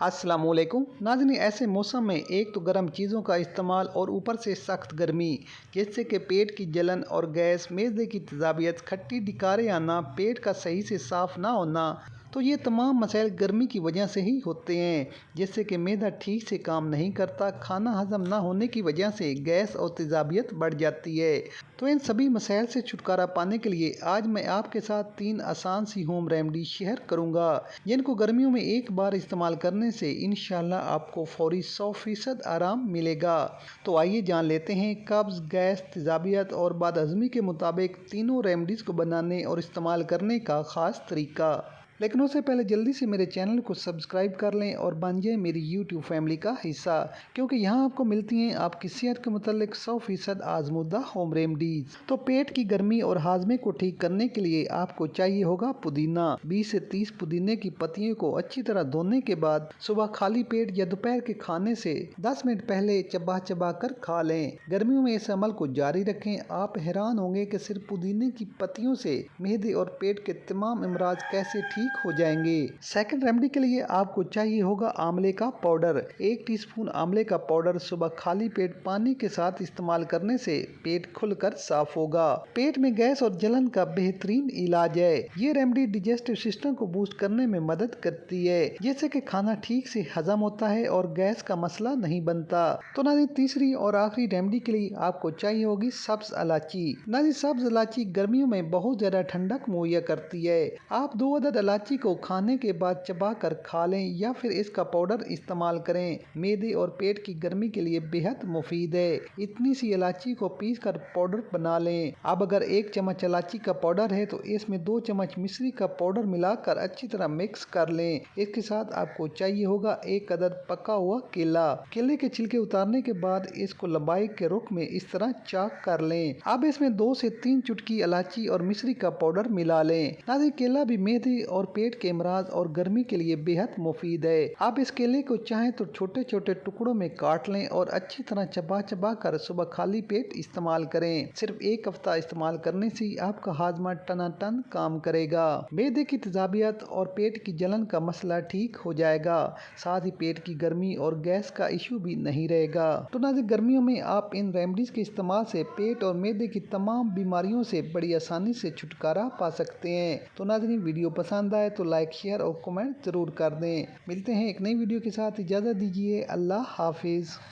السلام علیکم ناظرین، ایسے موسم میں ایک تو گرم چیزوں کا استعمال اور اوپر سے سخت گرمی جس سے کہ پیٹ کی جلن اور گیس، معدے کی تیزابیت، کھٹی ڈکاریں آنا، پیٹ کا صحیح سے صاف نہ ہونا، تو یہ تمام مسائل گرمی کی وجہ سے ہی ہوتے ہیں، جس سے کہ معدہ ٹھیک سے کام نہیں کرتا، کھانا ہضم نہ ہونے کی وجہ سے گیس اور تیزابیت بڑھ جاتی ہے۔ تو ان سبھی مسائل سے چھٹکارا پانے کے لیے آج میں آپ کے ساتھ 3 آسان سی ہوم ریمیڈی شیئر کروں گا، جن کو گرمیوں میں ایک بار استعمال کرنے سے انشاءاللہ آپ کو فوری 100% آرام ملے گا۔ تو آئیے جان لیتے ہیں قبض، گیس، تیزابیت اور بد ہضمی کے مطابق تینوں ریمیڈیز کو بنانے اور استعمال کرنے کا خاص طریقہ۔ لیکن اس سے پہلے جلدی سے میرے چینل کو سبسکرائب کر لیں اور بن جائیں میری YouTube فیملی کا حصہ، کیونکہ یہاں آپ کو ملتی ہیں آپ کی صحت کے متعلق 100% آزمودہ ہوم ریمیڈیز۔ تو پیٹ کی گرمی اور ہاضمے کو ٹھیک کرنے کے لیے آپ کو چاہیے ہوگا پودینہ۔ 20 سے 30 پودینے کی پتیوں کو اچھی طرح دھونے کے بعد صبح خالی پیٹ یا دوپہر کے کھانے سے 10 منٹ پہلے چبا چبا کر کھا لیں۔ گرمیوں میں اس عمل کو جاری رکھیں، آپ حیران ہوں گے کہ صرف پودینے کی پتیوں سے معدے اور پیٹ کے تمام امراض کیسے ٹھیک ہو جائیں گے۔ سیکنڈ ریمیڈی کے لیے آپ کو چاہیے ہوگا آملے کا پاؤڈر۔ 1 ٹی اسپون آملے کا پاؤڈر صبح خالی پیٹ پانی کے ساتھ استعمال کرنے سے پیٹ کھل کر صاف ہوگا۔ پیٹ میں گیس اور جلن کا بہترین علاج ہے۔ یہ ریمیڈی ڈائجسٹو سسٹم کو بوسٹ کرنے میں مدد کرتی ہے، جس سے کہ کھانا ٹھیک سے ہضم ہوتا ہے اور گیس کا مسئلہ نہیں بنتا۔ تو ناظرین، تیسری اور آخری ریمیڈی کے لیے آپ کو چاہیے ہوگی سبز الائچی۔ ناظرین، سبز الائچی گرمیوں میں بہت زیادہ ٹھنڈک مہیا کرتی ہے۔ آپ 2 عدد الائچی کو کھانے کے بعد چبا کر کھا لیں یا پھر اس کا پاؤڈر استعمال کریں۔ معدے اور پیٹ کی گرمی کے لیے بہت مفید ہے۔ اتنی سی الائچی کو پیس کر پاؤڈر بنا لیں۔ اب اگر 1 چمچ الائچی کا پاؤڈر ہے تو اس میں 2 چمچ مشری کا پاؤڈر ملا کر اچھی طرح مکس کر لیں۔ اس کے ساتھ آپ کو چاہیے ہوگا 1 عدد پکا ہوا کیلا۔ کیلے کے چھلکے اتارنے کے بعد اس کو لمبائی کے رخ میں اس طرح چاک کر لیں۔ اب اس میں 2 سے 3 چٹکی الائچی اور مشری کا پاؤڈر ملا لیں۔ ناظرین، کیلا بھی معدے اور پیٹ کے امراض اور گرمی کے لیے بہت مفید ہے۔ آپ اس کیلے کو چاہیں تو چھوٹے چھوٹے ٹکڑوں میں کاٹ لیں اور اچھی طرح چبا چبا کر صبح خالی پیٹ استعمال کریں۔ صرف 1 ہفتہ استعمال کرنے سے آپ کا ہاضمہ ٹناٹن کام کرے گا، معدے کی تیزابیت اور پیٹ کی جلن کا مسئلہ ٹھیک ہو جائے گا، ساتھ ہی پیٹ کی گرمی اور گیس کا ایشو بھی نہیں رہے گا۔ تو ناظرین، گرمیوں میں آپ ان ریمیڈیز کے استعمال سے پیٹ اور معدے کی تمام بیماریوں سے بڑی آسانی سے چھٹکارا پا سکتے ہیں۔ تو ناظرین، ویڈیو پسند آئے تو لائک، شیئر اور کمنٹ ضرور کر دیں۔ ملتے ہیں ایک نئی ویڈیو کے ساتھ، اجازت دیجیے، اللہ حافظ۔